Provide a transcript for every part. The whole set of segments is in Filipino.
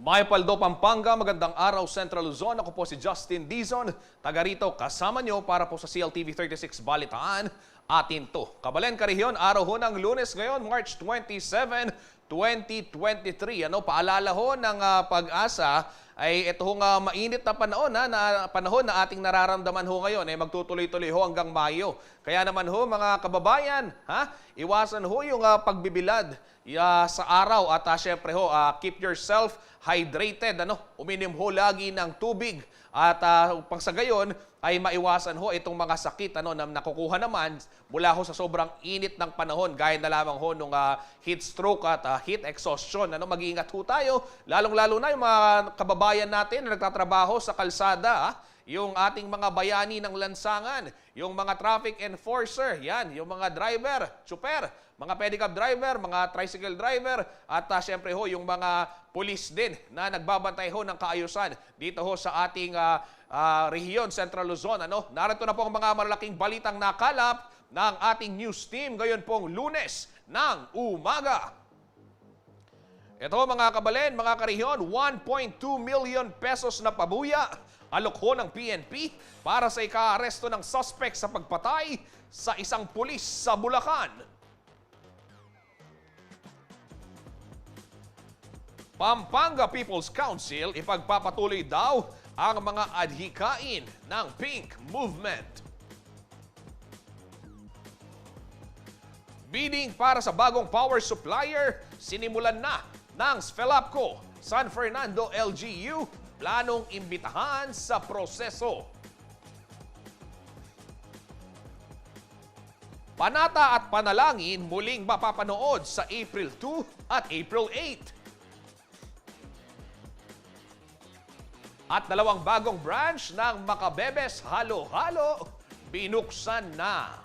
Mayapaldo, Pampanga, magandang araw Central Luzon. Ako po si Justin Dizon, taga rito kasama nyo para po sa CLTV 36 Balitaan. Atin to. Kabalen, Karihyon, araw ho ng Lunes ngayon, March 27, 2023. Paalala ho ng pag-asa ay ito hong mainit na panahon, na panahon na ating nararamdaman ho ngayon magtutuloy-tuloy ho hanggang Mayo. Kaya naman ho mga kababayan, iwasan ho yung pagbibilad sa araw at syempre ho, keep yourself hydrated. Uminom ho lagi ng tubig at pang sa gayon ay maiwasan ho itong mga sakit na nakukuha naman mula ho sa sobrang init ng panahon gaya na lamang ho nung heat stroke at heat exhaustion. Mag-iingat ho tayo, lalong-lalo na yung mga kababayan natin na nagtatrabaho sa kalsada, yung ating mga bayani ng lansangan, yung mga traffic enforcer, yan, yung mga driver, super, mga pedicab driver, mga tricycle driver, at syempre ho, yung mga police din na nagbabantay ho ng kaayusan dito ho sa ating rehiyon, Central Luzon. Narito na po ang mga malalaking balitang nakalap ng ating news team ngayon pong Lunes ng umaga. Ito mga kabalen, mga karihyon, 1.2 million pesos na pabuya alok ho ng PNP para sa ika-aresto ng suspect sa pagpatay sa isang pulis sa Bulacan. Pampanga People's Council ipagpapatuloy daw ang mga adhikain ng Pink Movement. Bidding para sa bagong power supplier sinimulan na ng Sfelapco. San Fernando LGU planong imbitahan sa proseso. Panata at panalangin muling mapapanood sa April 2 at April 8. At dalawang bagong branch ng Makabebes Halo-Halo binuksan na.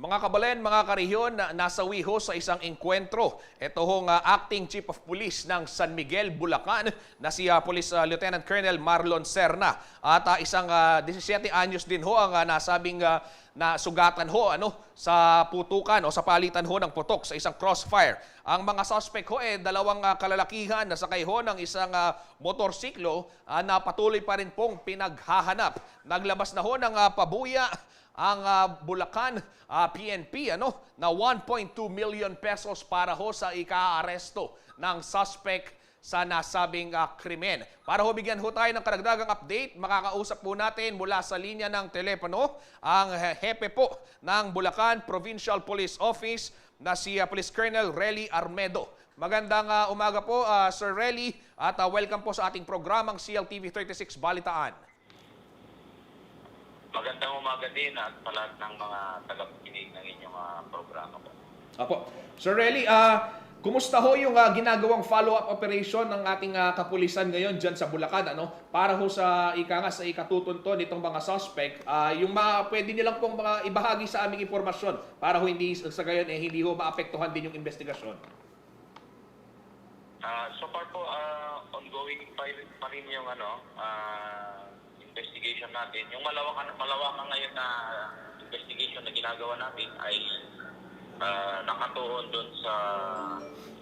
Mga kabalen, mga karihyon, nasawi ho sa isang engkwentro. Ito hong Acting Chief of Police ng San Miguel, Bulacan na si Police Lieutenant Colonel Marlon Serna. At isang 17 anyos din ho ang nasabing nasugatan ho sa putukan o sa palitan ho ng putok sa isang crossfire. Ang mga suspect ho dalawang kalalakihan na sakay ho ng isang motorsiklo na patuloy pa rin pong pinaghahanap. Naglabas na ho ng pabuya ang Bulacan PNP na 1.2 million pesos para ho sa ika-aresto ng suspect sa nasabing krimen. Para ho bigyan ho tayo ng karagdagang update, makakausap po natin mula sa linya ng telepono ang hepe po ng Bulacan Provincial Police Office na si Police Colonel Relly Armedo. Magandang umaga po Sir Relly at welcome po sa ating programang CLTV 36 Balitaan. Magandang umaga din at sa lahat ng mga tagapakinig ng inyong programa po. Apo. Sir Relly, kumusta ho yung ginagawang follow-up operation ng ating kapulisan ngayon dyan sa Bulacan? Para ho sa sa ikatutunton nitong mga suspect, yung mga pwede nilang pong mga ibahagi sa aming impormasyon para ho hindi sa gayon hindi ho maapektuhan din yung investigasyon. So far po, ongoing pa rin yung investigation natin. Yung malawakan ngayon na investigation na ginagawa natin ay nakatuon doon sa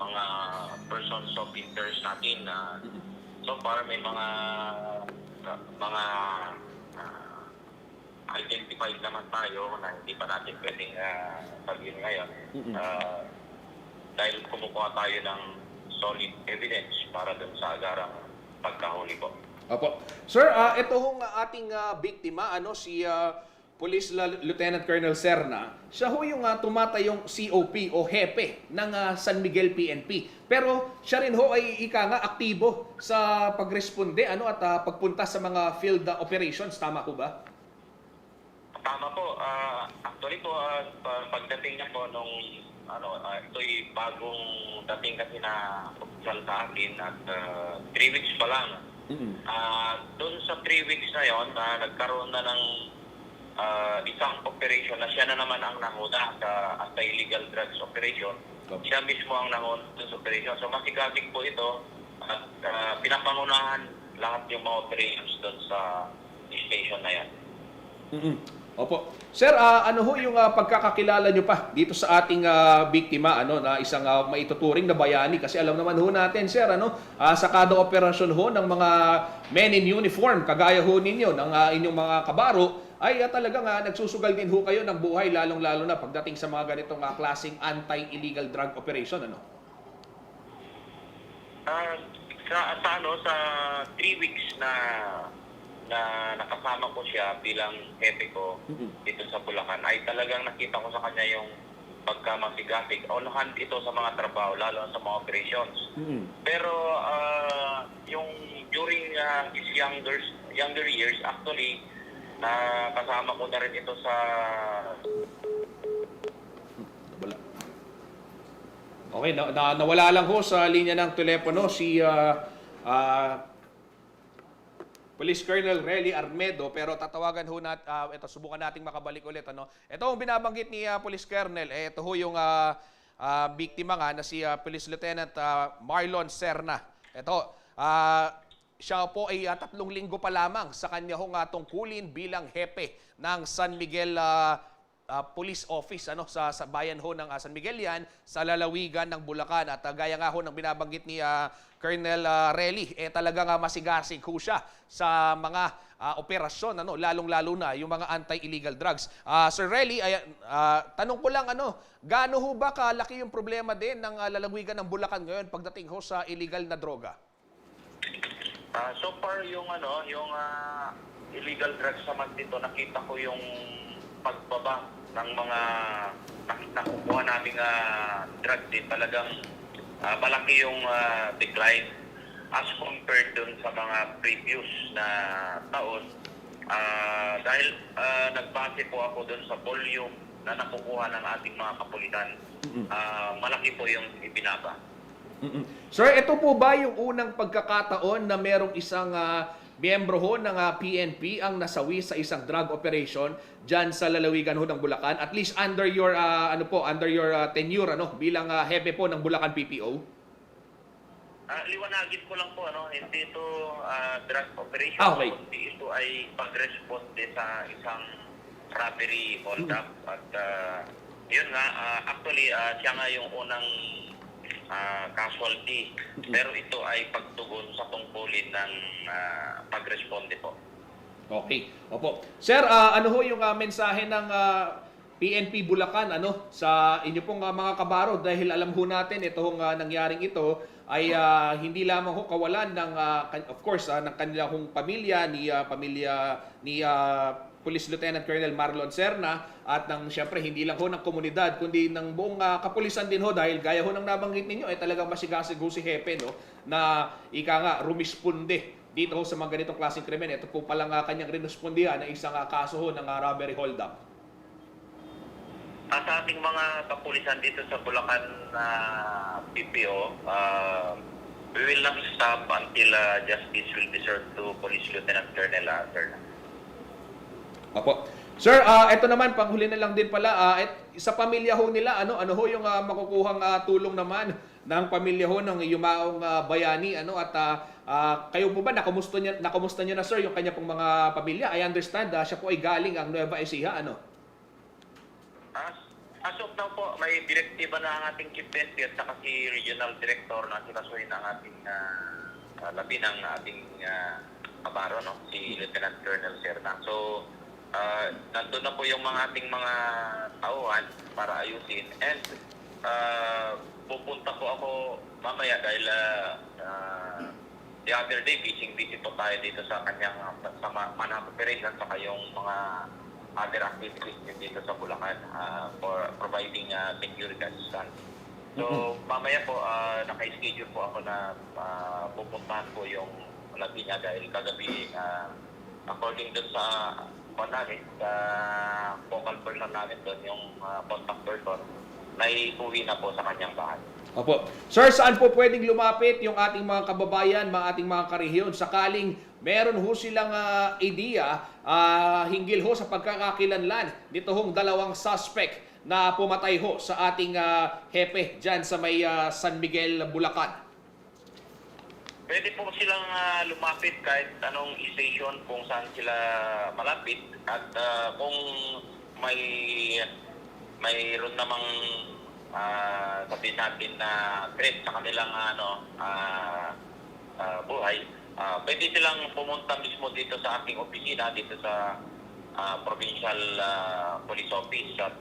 mga persons of interest natin na so far may mga identified naman tayo na hindi pa natin pwedeng sabihin ngayon dahil kumukuha tayo ng solid evidence para doon sa agarang pagkahuli po. Opo. Sir, ito hong ating biktima, si Police Lieutenant Colonel Serna, siya ho yung tumatayong COP o hepe ng San Miguel PNP. Pero siya rin ho ay aktibo sa pagresponde at pagpunta sa mga field operations. Tama po ba? Tama po. Actually po, pagdating niya po nung ito'y bagong dating kasi na official sa akin at 3 weeks pa lang. Doon sa 3 weeks na yon, nagkaroon na ng isang operation na siya na naman ang nanguna sa anti-illegal drugs operation. Siya mismo ang nanguna sa operation. So masigasig po ito at pinapangunahan lahat yung mga operations doon sa station na yan. Opo. Sir, ano ho yung pagkakakilala nyo pa dito sa ating biktima, na isang maituturing na bayani? Kasi alam naman ho natin, sir, sa kada operasyon ho ng mga men in uniform, kagaya ho ninyo, ng inyong mga kabaro, ay talagang nagsusugal din ho kayo ng buhay, lalong-lalo na pagdating sa mga ganitong klaseng anti-illegal drug operation, Sa 3 weeks na nakasama ko siya bilang hepe ko dito sa Bulacan, ay talagang nakita ko sa kanya yung pagkamasigasig. On hand ito sa mga trabaho, lalo sa mga operations. Pero yung during his younger years, actually, kasama ko na rin ito sa... Okay, nawala lang ho sa linya ng telepono si Police Colonel Relly Armedo, pero tatawagan ho ito, subukan nating makabalik ulit. Ito ang binabanggit ni Police Colonel, ito ho yung biktima nga na si Police Lieutenant Marlon Serna. Ito, siya po ay 3 linggo pa lamang sa kanya hong tungkulin bilang hepe ng San Miguel Police Office sa bayan ho ng San Miguel yan, sa lalawigan ng Bulacan. At gaya nga ho ng binabanggit ni Colonel Relly, talagang masigasig ho siya sa mga operasyon, lalong-lalo na yung mga anti-illegal drugs. Sir Relly, tanong ko lang, gaano ho ba kalaki yung problema din ng lalawigan ng Bulacan ngayon pagdating ho sa illegal na droga? So far, yung illegal drugs naman dito, nakita ko yung pagbaba ng mga nakukuha naming drug din. Talagang malaki yung decline as compared dun sa mga previous na taon. Dahil nagbase po ako dun sa volume na nakukuha ng ating mga kapulitan. Malaki po yung ibinaba. Sir, ito po ba yung unang pagkakataon na merong isang miyembro ho ng PNP ang nasawi sa isang drug operation diyan sa lalawigan ho ng Bulacan? At least under your tenure bilang hepe po ng Bulacan PPO? Liwanagin ko lang po, hindi ito drug operation. Okay. Kundi ito ay pag-responde sa isang robbery hold-up. At yun nga, actually, siya nga yung unang casualty. Pero ito ay pagtugon sa tungkulin ng pag-responde po. Okay. Opo. Sir, ano ho yung mensahe ng PNP Bulacan sa inyo pong mga kabaro, dahil alam ho natin itong nangyaring ito ay hindi lamang ho kawalan ng of course ng kanilang pamilya ni Police Lieutenant Colonel Marlon Serna, at siyempre hindi lang ho ng komunidad kundi ng buong kapulisan din ho, dahil gaya ho ng nabanggit ninyo ay talagang masigasig ho si hepe na rumisponde dito ho sa mga ganitong klaseng krimen. Ito po palang kanyang rinospondihan na isang kaso ho ng robbery hold-up. Sa ating mga kapulisan dito sa Bulacan PPO, we will not stop until justice will be served to Police Lieutenant Colonel Serna. Opo. Sir, ito naman, panghuli na lang din pala, sa pamilya ho nila, ano ho yung makukuhang tulong naman ng pamilya ho ng yumaong bayani, at kayo po ba, nakumusta nyo na sir yung kanya pong mga pamilya? I understand, siya po ay galing ang Nueva Ecija, As of now po, may direktiba na ang ating Chief Deputy at saka si Regional Director na sinasuhin ng ating labi ng ating kabaro, si Lieutenant Colonel Serna. So, nandun na po yung mga ating mga tauhan para ayusin. And pupunta po ako mamaya dahil the other day, busy po tayo dito sa kanyang sa manhunt operation saka yung mga other activities dito sa Bulacan for providing security assistance. So, mamaya po, naka-schedule po ako na pupuntahan po yung labi niya dahil kagabi, according dun sa namin, sa focal person namin doon, yung contact person, naiuwi na po sa kanyang bahay. Opo. Sir, saan po pwedeng lumapit yung ating mga kababayan, ating mga karehiyon sakaling meron ho silang idea hinggil ho sa pagkakakilanlan nito hong dalawang suspect na pumatay ho sa ating hepe dyan sa may San Miguel, Bulacan? Pwede po silang lumapit kahit anong station kung saan sila malapit at kung mayroon namang sabihin natin na threat sa kanilang buhay, pwede silang pumunta mismo dito sa ating opisina, dito sa Provincial Police Office at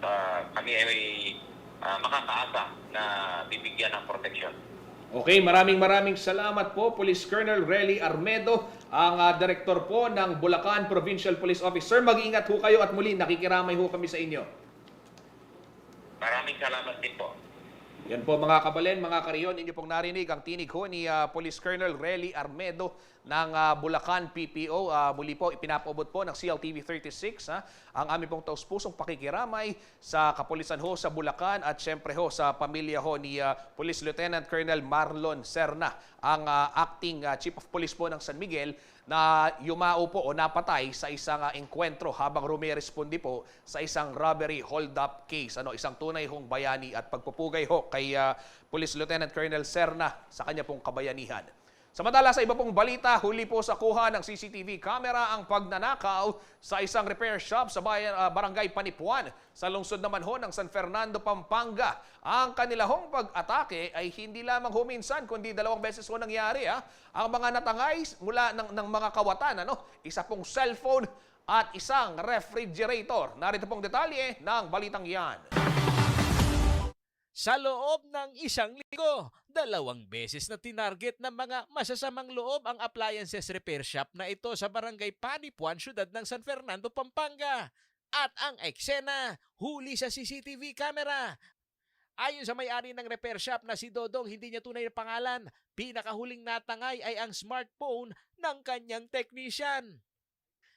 kami ay makakaasa na bibigyan ng protection. Okay, maraming salamat po, Police Colonel Relly Armedo, ang direktor po ng Bulacan Provincial Police Office. Sir, mag-iingat ho kayo at muli nakikiramay ho kami sa inyo. Maraming salamat din po. Yan po mga kabalen, mga kariyon, inyo pong narinig ang tinig ho ni Police Colonel Relly Armedo ng Bulacan PPO. Muli po, ipinapaabot po ng CLTV 36 ang aming pong taus-pusong pakikiramay sa kapulisan ho sa Bulacan at syempre ho sa pamilya ho ni Police Lieutenant Colonel Marlon Serna, ang acting Chief of Police po ng San Miguel, na yumao po o napatay sa isang engkwentro habang rumiresponde po sa isang robbery hold-up case. Isang tunay hong bayani at pagpupugay ho kay Police Lieutenant Colonel Serna sa kanya pong kabayanihan. Samantala sa iba pong balita, huli po sa kuha ng CCTV camera ang pagnanakaw sa isang repair shop sa Barangay Panipuan sa lungsod naman ho ng San Fernando, Pampanga. Ang kanilahong pag-atake ay hindi lamang huminsan kundi 2 beses ho nangyari. Ang mga natangay mula ng mga kawatan, isa pong cellphone at isang refrigerator. Narito pong detalye ng balitang yan. Sa loob ng isang linggo, 2 beses na tinarget ng mga masasamang loob ang appliances repair shop na ito sa Barangay Panipuan, syudad ng San Fernando, Pampanga. At ang eksena, huli sa CCTV camera. Ayon sa may-ari ng repair shop na si Dodong, hindi niya tunay na pangalan, pinakahuling natangay ay ang smartphone ng kanyang technician.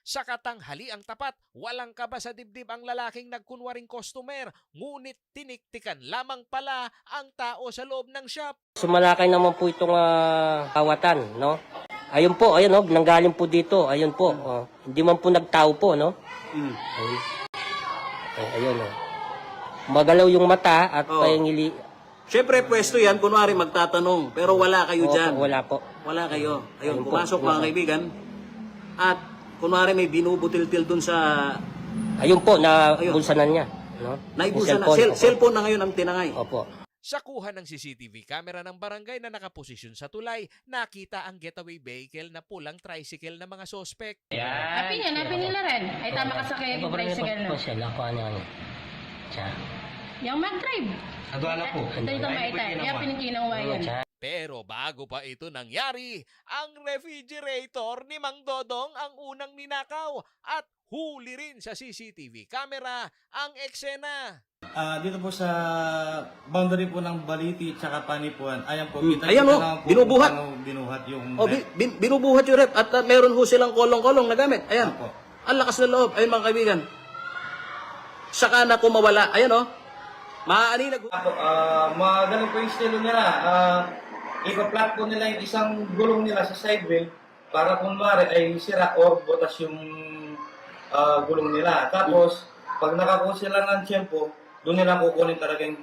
Sa katanghaliang tapat, walang kaba sa dibdib ang lalaking nagkunwaring customer, ngunit tiniktikan lamang pala ang tao sa loob ng shop. Sumalakay naman po itong kawatan, no? Ayun po, ayun, no? Nanggaling po dito, ayun po. Hindi man po nagtao po, no? Ayun. Ayun, no? Magalaw yung mata at pahingili. Siyempre, pwesto yan, kunwari magtatanong, pero wala kayo dyan. Wala po. Wala kayo. Ayun, Ayun po, pumasok wala. mga kaibigan. At kunwari may binubutil-til dun sa Ayun po, na Ayun. bulsanan niya, no? naibulsa na. Yung Cellphone na ngayon ang tinangay. Opo. Sa kuha ng CCTV camera ng barangay na nakaposisyon sa tulay, nakita ang getaway vehicle na pulang tricycle ng mga sospek. Happy nila rin. Ay tama ka sa kaya yung tricycle na. Po siya, lako ano. Siya. Yung mag-drive. Adwala po. Dito maita. Yung pinagkinaw yan. Pero bago pa ito nangyari, ang refrigerator ni Mang Dodong ang unang ninakaw at huli rin sa CCTV camera ang eksena. Dito po sa boundary po ng Baliti at Panipuan. Ayan po, kita Ayan, kita oh, naman po binubuhat. kung paano binuhat yung Binubuhat yung rep at meron ho silang kolong-kolong na gamit. Ayan. Opo. Ang lakas ng loob. Ayun mga kaibigan. Saka na kumawala. Ayan o. Maaaninag. Magaling po yung estilo nila. Ipa-flat po nila yung isang gulong nila sa side wheel para kung mare ay sira or butas yung gulong nila. Tapos, pag nakakuha sila ng tiyempo, doon nila kukunin talaga yung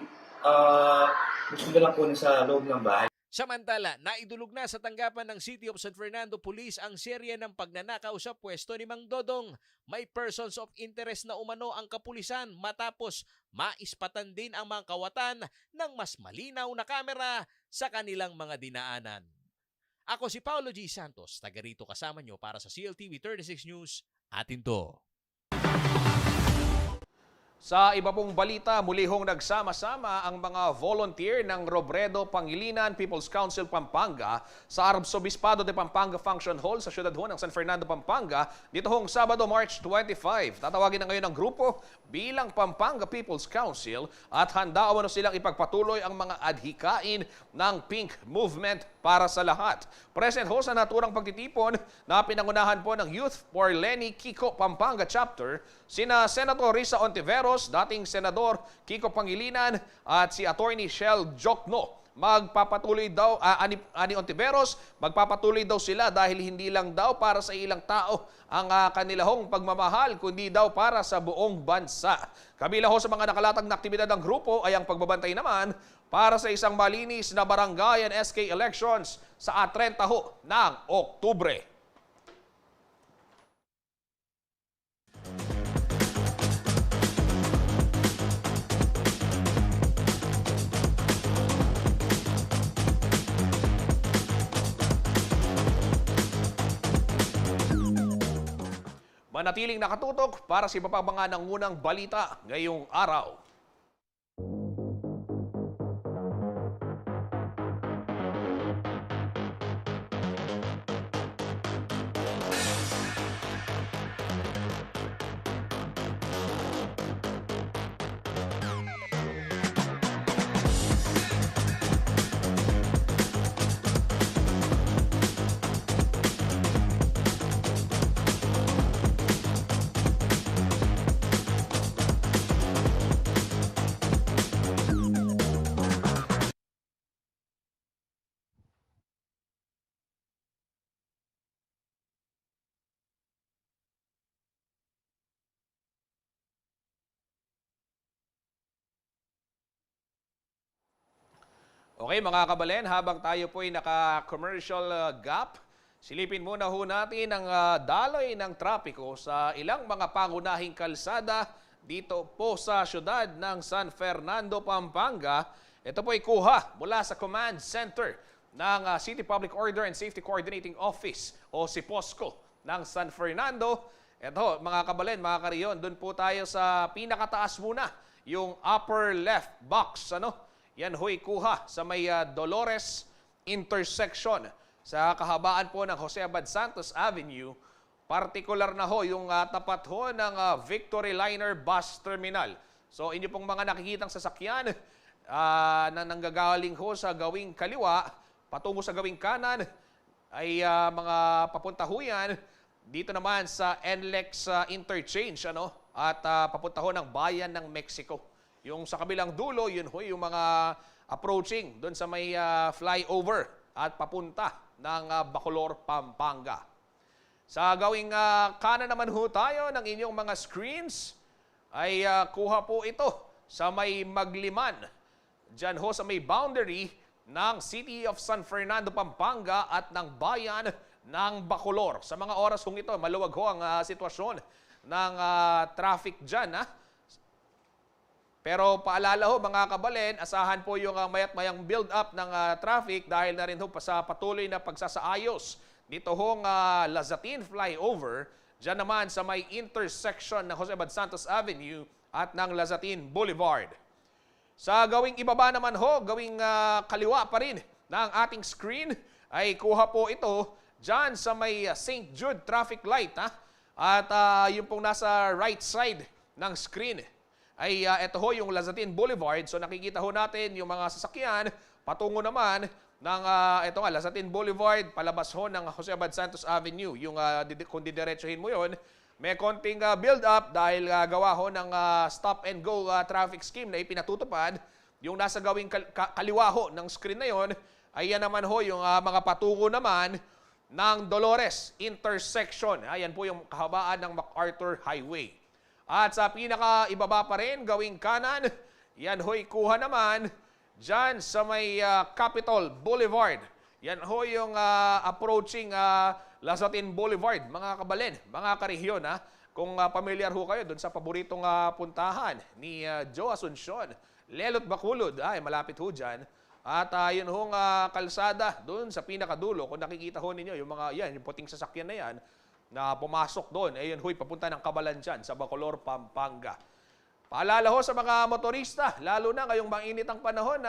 gusto nilang kunin sa loob ng bahay. Samantala, naidulog na sa tanggapan ng City of San Fernando Police ang serye ng pagnanakaw sa pwesto ni Mang Dodong. May persons of interest na umano ang kapulisan matapos maispatan din ang mga kawatan ng mas malinaw na kamera sa kanilang mga dinaanan. Ako si Paulo G. Santos, taga rito kasama nyo para sa CLTV 36 News. Atin to. Sa iba pong balita, muli hong nagsama-sama ang mga volunteer ng Robredo Pangilinan People's Council Pampanga sa Arzobispado de Pampanga Function Hall sa siyudad ho ng San Fernando, Pampanga dito hong Sabado, March 25. Tatawagin na ngayon ang grupo bilang Pampanga People's Council at handa umano silang ipagpatuloy ang mga adhikain ng Pink Movement para sa lahat. Present ho sa naturang pagtitipon na pinangunahan po ng Youth for Lenny Kiko Pampanga Chapter, sina Senator Risa Ontiveros, dating Senador Kiko Pangilinan at si Attorney Shell Jokno. Magpapatuloy daw, ani Ontiveros, magpapatuloy daw sila dahil hindi lang daw para sa ilang tao ang kanilahong pagmamahal, kundi daw para sa buong bansa. Kabila ho sa mga nakalatag na aktibidad ng grupo ay ang pagbabantay naman para sa isang malinis na barangay and SK elections sa 30 ho ng Oktubre. Manatiling nakatutok para sa iba pang mga nangunang balita ngayong araw. Okay mga kabalen, habang tayo po ay naka-commercial gap, silipin muna ho natin ang daloy ng trapiko sa ilang mga pangunahing kalsada dito po sa syudad ng San Fernando, Pampanga. Ito po ay kuha mula sa Command Center ng City Public Order and Safety Coordinating Office o si POSCO ng San Fernando. Ito mga kabalen, mga kariyon, doon po tayo sa pinakataas muna, yung upper left box, Yan ho'y kuha sa may Dolores intersection sa kahabaan po ng Jose Abad Santos Avenue. Partikular na ho yung tapat ho ng Victory Liner Bus Terminal. So inyo pong mga nakikitang sasakyan na nanggagaling ho sa gawing kaliwa, patungo sa gawing kanan, ay mga papunta ho yan dito naman sa NLEX interchange at papunta ho ng Bayan ng Mexico. Yung sa kabilang dulo, yun ho, yung mga approaching doon sa may flyover at papunta ng Bacolor, Pampanga. Sa gawing kanan naman ho tayo ng inyong mga screens, ay kuha po ito sa may Magliman. Diyan ho sa may boundary ng City of San Fernando, Pampanga at ng Bayan ng Bacolor. Sa mga oras hong ito, maluwag ho ang sitwasyon ng traffic dyan. Pero paalala ho mga kabalen, asahan po yung mayat-mayang build-up ng traffic dahil na rin ho sa patuloy na pagsasaayos dito hong Lazatin flyover, dyan naman sa may intersection ng Jose Abad Santos Avenue at ng Lazatin Boulevard. Sa gawing ibaba naman ho, gawing kaliwa pa rin ng ating screen, ay kuha po ito dyan sa may St. Jude traffic light. At yung pong nasa right side ng screen ay ito ho yung Lazatin Boulevard. So nakikita ho natin yung mga sasakyan patungo naman ng ito nga Lazatin Boulevard, palabas ho ng Jose Abad Santos Avenue. Yung kung didiretsuhin mo yon, may konting build up dahil gawa ho ng stop and go traffic scheme na ipinatutupad. Yung nasa gawing kaliwa ho ng screen na yon ay yan naman ho yung mga patungo naman ng Dolores intersection. Ayan po yung kahabaan ng MacArthur Highway. At sa pinaka-ibaba pa rin, gawing kanan, yan ho'y kuha naman dyan sa may Capitol Boulevard. Yan ho yung approaching Lazatin Boulevard, mga kabalen, mga karehiyon. Kung familiar ho kayo dun sa paboritong puntahan ni Joe Asuncion, Lelot Bacolod, ay malapit ho dyan. At yun hong kalsada dun sa pinakadulo, kung nakikita ho ninyo, yung mga yan, yung puting sasakyan na yan, na pumasok doon, ayun huy, papunta ng Kabalan dyan sa Bacolor, Pampanga. Paalala ho sa mga motorista, lalo na ngayong mainit ang panahon,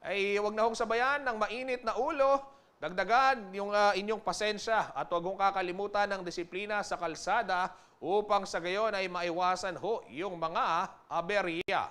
ay huwag na hong sabayan ng mainit na ulo, dagdagan yung inyong pasensya at huwag hong kakalimutan ng disiplina sa kalsada upang sa gayon ay maiwasan ho yung mga aberya.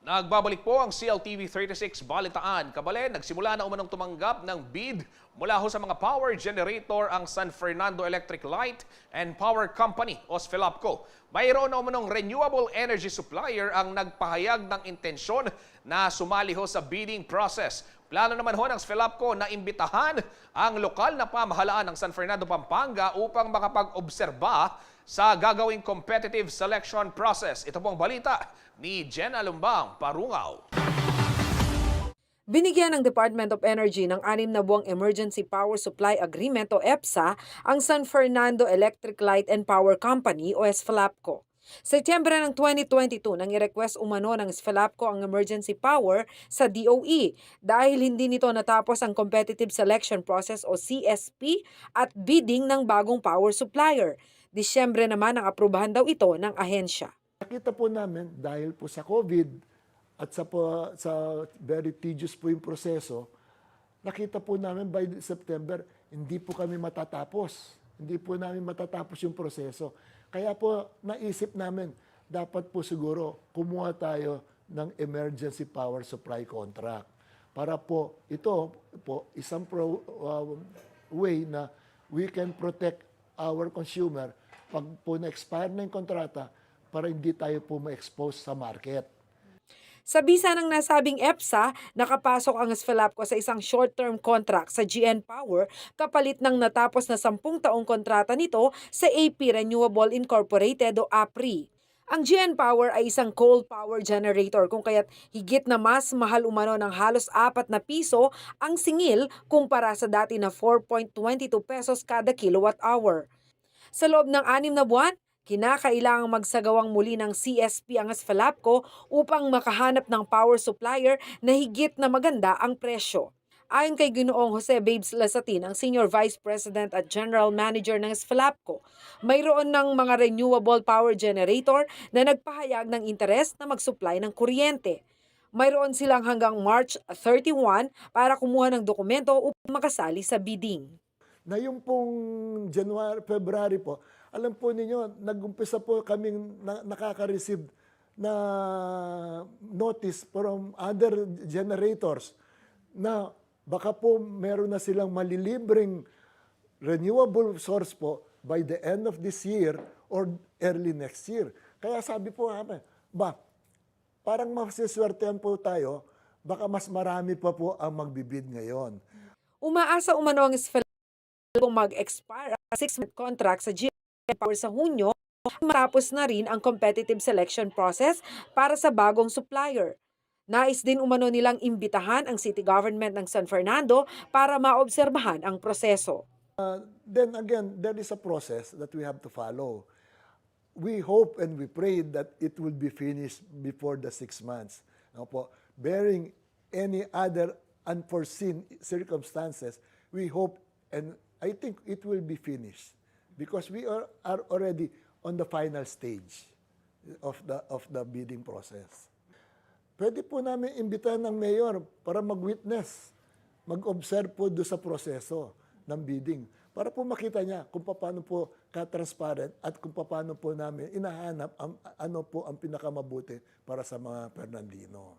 Nagbabalik po ang CLTV 36 Balitaan. Kabalen, nagsimula na umanong tumanggap ng bid mula ho sa mga power generator ang San Fernando Electric Light and Power Company o SFELAPCO. Mayroon na umanong renewable energy supplier ang nagpahayag ng intensyon na sumali ho sa bidding process. Plano naman ho ng SFELAPCO na imbitahan ang lokal na pamahalaan ng San Fernando, Pampanga upang makapag-obserba sa gagawing competitive selection process. Ito pong balita ni Jenna Lumbang Parungaw. Binigyan ng Department of Energy ng 6 na buwang Emergency Power Supply Agreement o EPSA ang San Fernando Electric Light and Power Company o SFELAPCO. Setyembre ng 2022 nang i-request umano ng SFELAPCO ang emergency power sa DOE dahil hindi nito natapos ang competitive selection process o CSP at bidding ng bagong power supplier. Disyembre naman ang aprubahan daw ito ng ahensya. Nakita po namin dahil po sa COVID at sa very tedious po yung proseso, nakita po namin by September, hindi po kami matatapos. Hindi po namin matatapos yung proseso. Kaya po naisip namin, dapat po siguro kumuha tayo ng emergency power supply contract. Para po ito po isang way na we can protect our consumer pag po na-expire na yung kontrata para hindi tayo po ma-expose sa market. Sa bisa ng nasabing EPSA, nakapasok ang SFELAPCO sa isang short-term contract sa GN Power kapalit ng natapos na 10 taong kontrata nito sa AP Renewable Incorporated o APRI. Ang GN Power ay isang coal power generator kung kaya't higit na mas mahal umano ng halos 4 na piso ang singil kumpara sa dati na 4.22 pesos kada kilowatt hour. Sa loob ng 6 na buwan, kinakailangang magsagawang muli ng CSP ang SFELAPCO upang makahanap ng power supplier na higit na maganda ang presyo. Ayon kay Ginoong Jose Babes Lasatin, ang Senior Vice President at General Manager ng SFELAPCO, mayroon ng mga renewable power generator na nagpahayag ng interes na mag-supply ng kuryente. Mayroon silang hanggang March 31 para kumuha ng dokumento upang makasali sa bidding. Na yung pong January, February po, alam po ninyo, nag-umpisa po kaming nakaka-receive na notice from other generators na baka po meron na silang malilibreng renewable source po by the end of this year or early next year. Kaya sabi po namin, parang masiswertehan po tayo, baka mas marami pa po ang magbibid ngayon. Umaasa umano ang SFELAPCO mag-expire ang 6-month contract sa GN Power sa Hunyo, matapos na rin ang competitive selection process para sa bagong supplier. Nais din umano nilang imbitahan ang city government ng San Fernando para maobserbahan ang proseso. Then again, there is a process that we have to follow. We hope and we pray that it will be finished before the 6 months. Bearing any other unforeseen circumstances, we hope and I think it will be finished because we are already on the final stage of the bidding process. Pwede po namin imbitahan ng mayor para mag-witness, mag-observe po doon sa proseso ng bidding para po makita niya kung paano po ka-transparent at kung paano po namin inahanap ano po ang pinakamabuti para sa mga Fernandino.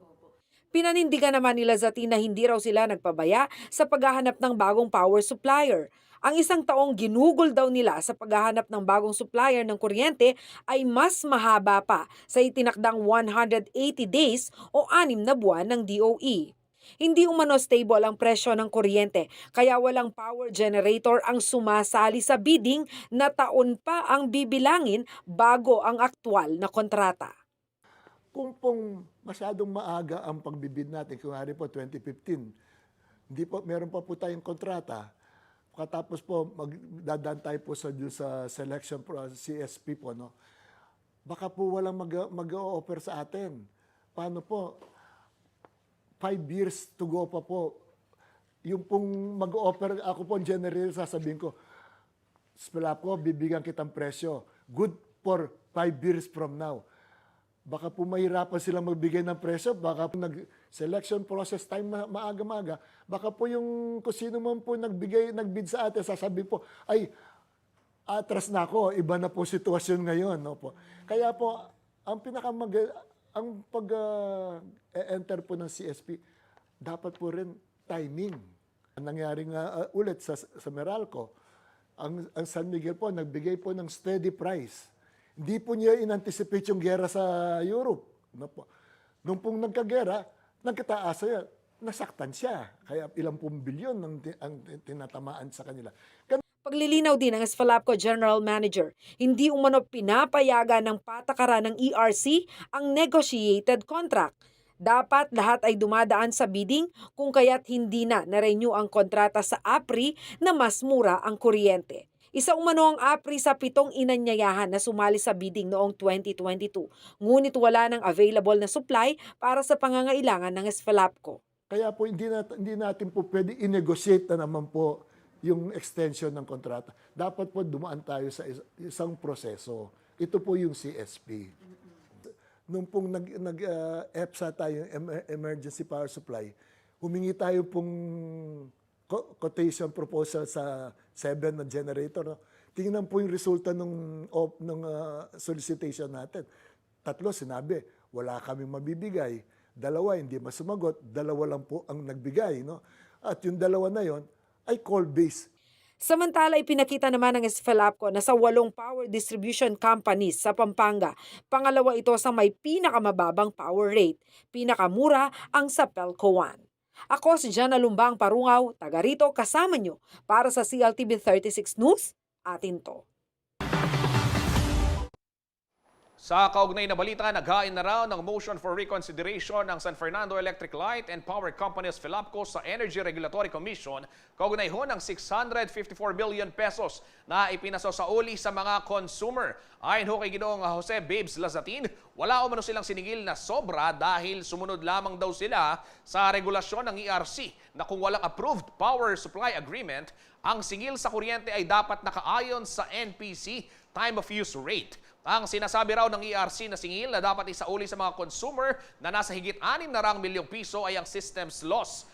Pinanindigan naman nila Zati na hindi raw sila nagpabaya sa paghahanap ng bagong power supplier. Ang 1 taong ginugol daw nila sa paghahanap ng bagong supplier ng kuryente ay mas mahaba pa sa itinakdang 180 days o 6 na buwan ng DOE. Hindi umano stable ang presyo ng kuryente kaya walang power generator ang sumasali sa bidding na taon pa ang bibilangin bago ang aktwal na kontrata. Kung pong masyadong maaga ang pagbibid natin, kung hari po 2015, meron pa po tayong kontrata, katapos po magdadaan tayo po sa selection process, CSP po, no? Baka po walang mag-o-offer sa atin. Paano po? 5 years to go pa po. Yung pong mag-o-offer, ako po generator, sasabihin ko, SFELAPCO, bibigyan kitang presyo. Good for 5 years from now. Baka po mahirapan silang magbigay ng presyo, baka po nag-selection process time maaga-maga, baka po yung kung sino man po nagbid sa atin, sasabihin po, ay, atras na ako, iba na po sitwasyon ngayon. No po. Kaya po, ang ang enter po ng CSP, dapat po rin timing. Ang nangyari nga ulit sa Meralco, ang San Miguel po, nagbigay po ng steady price. Hindi po niya in-anticipate yung gera sa Europe. Nung pong nagkagera, nagkataas siya, nasaktan siya. Kaya ilang pong bilyon ang tinatamaan sa kanila. Paglilinaw din ng SFLAPCO General Manager, hindi umano pinapayagan ng patakaran ng ERC ang negotiated contract. Dapat lahat ay dumadaan sa bidding kung kaya't hindi na-renew ang kontrata sa APRI na mas mura ang kuryente. Isa umano ang APRI sa 7 inanyayahan na sumali sa bidding noong 2022. Ngunit wala ng available na supply para sa pangangailangan ng SFLAPCO. Kaya po hindi natin po pwede i-negotiate na naman po yung extension ng kontrata. Dapat po dumaan tayo sa isang proseso. Ito po yung CSP. Nung pong nag-EPSA tayo, Emergency Power Supply, humingi tayo pong quotation proposal sa 7 na generator. No? Tingnan po yung resulta ng solicitation natin. 3 sinabi, wala kaming mabibigay. 2 hindi masumagot. 2 lang po ang nagbigay. No? At yung 2 na yon ay call-based. Samantala, ipinakita naman ng SFLAPCO na sa 8 power distribution companies sa Pampanga, pangalawa ito sa may pinakamababang power rate. Pinakamura ang sa Pelco 1. Ako si Jana Lumbang Parungaw, taga rito kasama nyo para sa CLTV 36 News, atin to. Sa kaugnay na balita, naghain na raw ng motion for reconsideration ng San Fernando Electric Light and Power Company SFLAPCO sa Energy Regulatory Commission kaugnay ho ng 654 billion pesos na ipinaso sa uli sa mga consumer. Ayon ho kay Ginoong Jose Babes Lazatin, wala umano silang siningil na sobra dahil sumunod lamang daw sila sa regulasyon ng ERC na kung walang approved power supply agreement, ang singil sa kuryente ay dapat nakaayon sa NPC time of use rate. Ang sinasabi raw ng ERC na singil na dapat isauli sa mga consumer na nasa higit 6 na milyong piso ay ang systems loss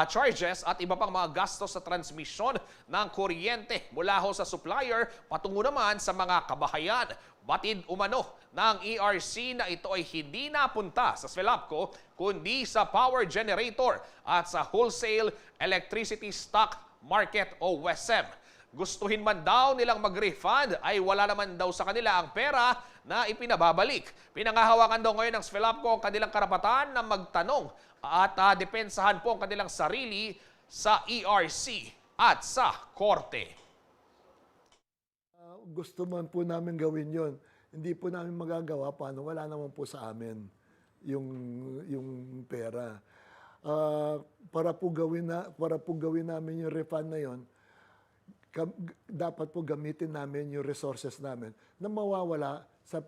charges at iba pang mga gastos sa transmisyon ng kuryente mula ho sa supplier patungo naman sa mga kabahayan. Batid umano ng ERC na ito ay hindi napunta sa SFLAPCO kundi sa power generator at sa wholesale electricity stock market o WESM. Gustuhin man daw nilang mag-refund ay wala naman daw sa kanila ang pera na ipinababalik. Pinangahawakan daw ngayon ng SFLAPCO ang kanilang karapatan na magtanong at depensahan po ang kanilang sarili sa ERC at sa korte. Gusto man po namin gawin yon, hindi po namin magagawa paano, wala naman po sa amin yung pera. Para po gawin namin yung refund na yon, dapat po gamitin namin yung resources namin na mawawala sa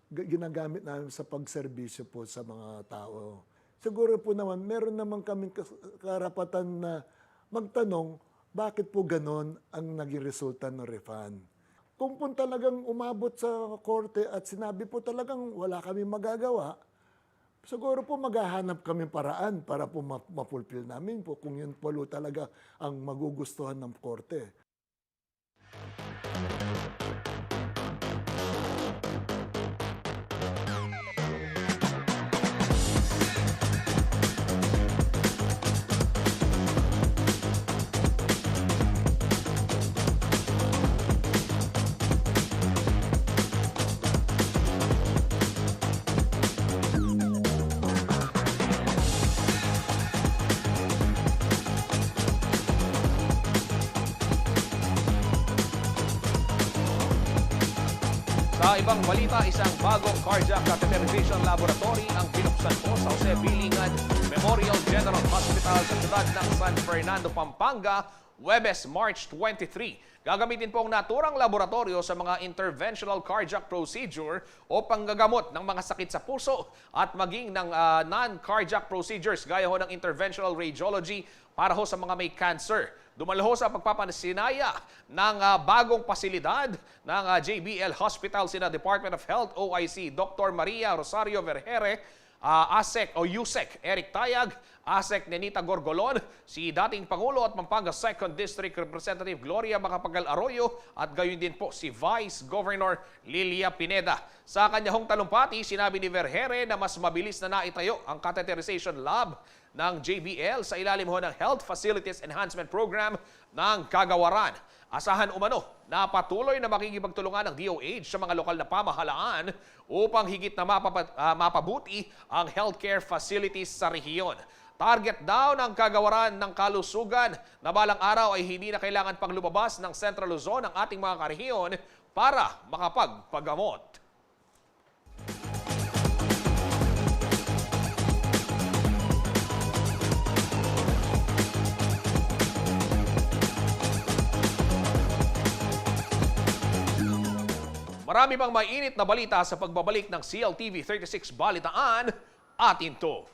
ginagamit namin sa pagserbisyo po sa mga tao. Siguro po naman, meron naman kaming karapatan na magtanong, bakit po ganon ang naging resulta ng refund? Kung po talagang umabot sa korte at sinabi po talagang wala kami magagawa, siguro po maghahanap kami paraan para po ma-fulfill namin po kung yun po talaga ang magugustuhan ng korte. Sa ibang balita, isang bagong cardiac catheterization laboratory ang binuksan po sa Jose Bilingan Memorial General Hospital sa siyudad ng San Fernando, Pampanga, Huwebes, March 23. Gagamitin po ang naturang laboratorio sa mga interventional cardiac procedure o panggagamot ng mga sakit sa puso at maging ng non-cardiac procedures gaya ho ng interventional radiology para ho sa mga may cancer. Dumalo ho sa pagpapasinaya ng bagong pasilidad ng JBL Hospital sina Department of Health OIC Dr. Maria Rosario Vergere ASEC o USEC Eric Tayag, ASEC Nenita Gorgolon, si dating Pangulo at Pampanga 2nd District Representative Gloria Macapagal Arroyo at gayon din po si Vice Governor Lilia Pineda. Sa kanyang talumpati, sinabi ni Vergere na mas mabilis na naitayo ang catheterization lab ng JBL sa ilalim ho ng Health Facilities Enhancement Program ng Kagawaran. Asahan umano na patuloy na makikipagtulungan ng DOH sa mga lokal na pamahalaan upang higit na mapabuti ang healthcare facilities sa rehiyon. Target daw ng Kagawaran ng kalusugan na balang araw ay hindi na kailangan pang lumabas ng Central Luzon ang ating mga karehiyon para makapagpagamot. Marami pang mainit na balita sa pagbabalik ng CLTV 36 Balitaan. Atin to.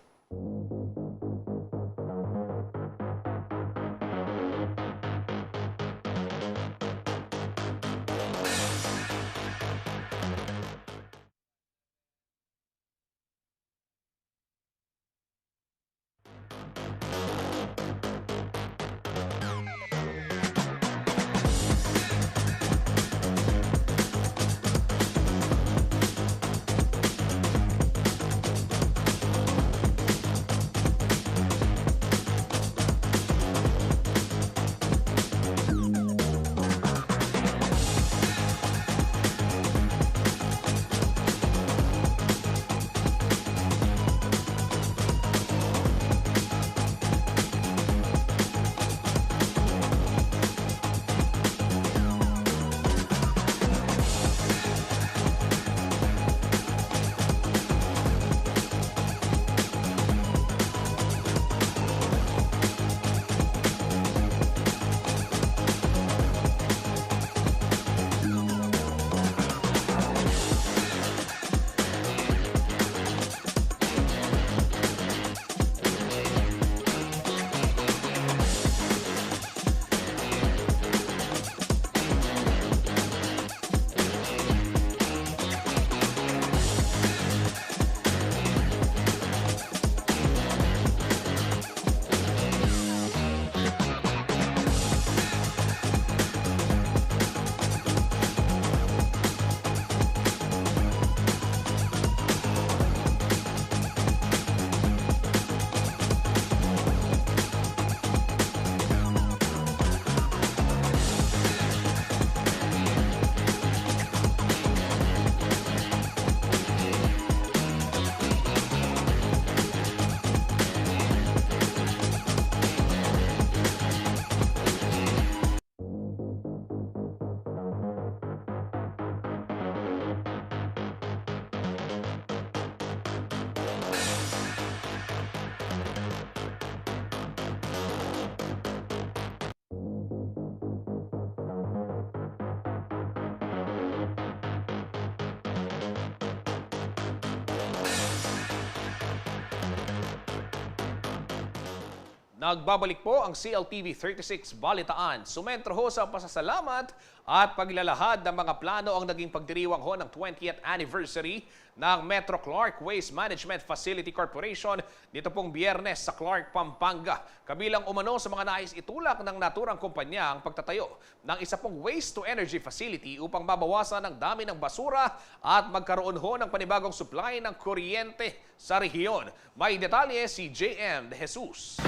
Nagbabalik po ang CLTV 36 Balitaan. Sumentro ho sa pasasalamat at paglalahad ng mga plano ang naging pagdiriwang ho ng 20th anniversary ng Metro Clark Waste Management Facility Corporation dito pong Biyernes sa Clark, Pampanga. Kabilang umano sa mga nais itulak ng naturang kumpanya ang pagtatayo ng isa pong waste-to-energy facility upang mabawasan ang dami ng basura at magkaroon ho ng panibagong supply ng kuryente sa rehiyon. May detalye si JM De Jesus.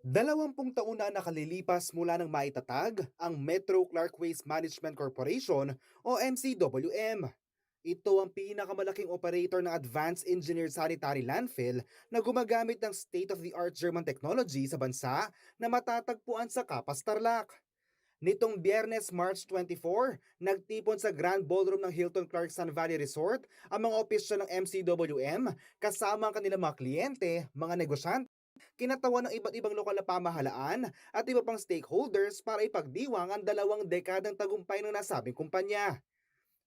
20 taon na nakalilipas mula nang maitatag ang Metro Clark Waste Management Corporation o MCWM. Ito ang pinakamalaking operator ng Advanced Engineered Sanitary Landfill na gumagamit ng state-of-the-art German technology sa bansa na matatagpuan sa Capas, Tarlac. Nitong Biyernes, March 24, nagtipon sa Grand Ballroom ng Hilton Clark Sun Valley Resort ang mga opisyal ng MCWM kasama ang kanilang mga kliyente, mga negosyante, kinatawan ng iba't ibang lokal na pamahalaan at iba pang stakeholders para ipagdiwang ang 2 dekadang tagumpay ng nasabing kumpanya.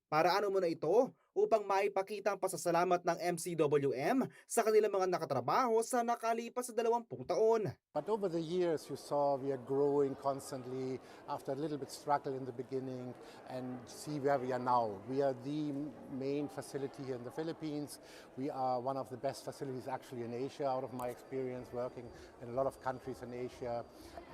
Para ano muna ito? Upang maipakita ang pasasalamat ng MCWM sa kanilang mga nakatrabaho sa nakalipas sa 20 taon. But over the years, you saw we are growing constantly after a little bit struggle in the beginning and see where we are now. We are the main facility here in the Philippines. We are one of the best facilities actually in Asia, out of my experience working in a lot of countries in Asia.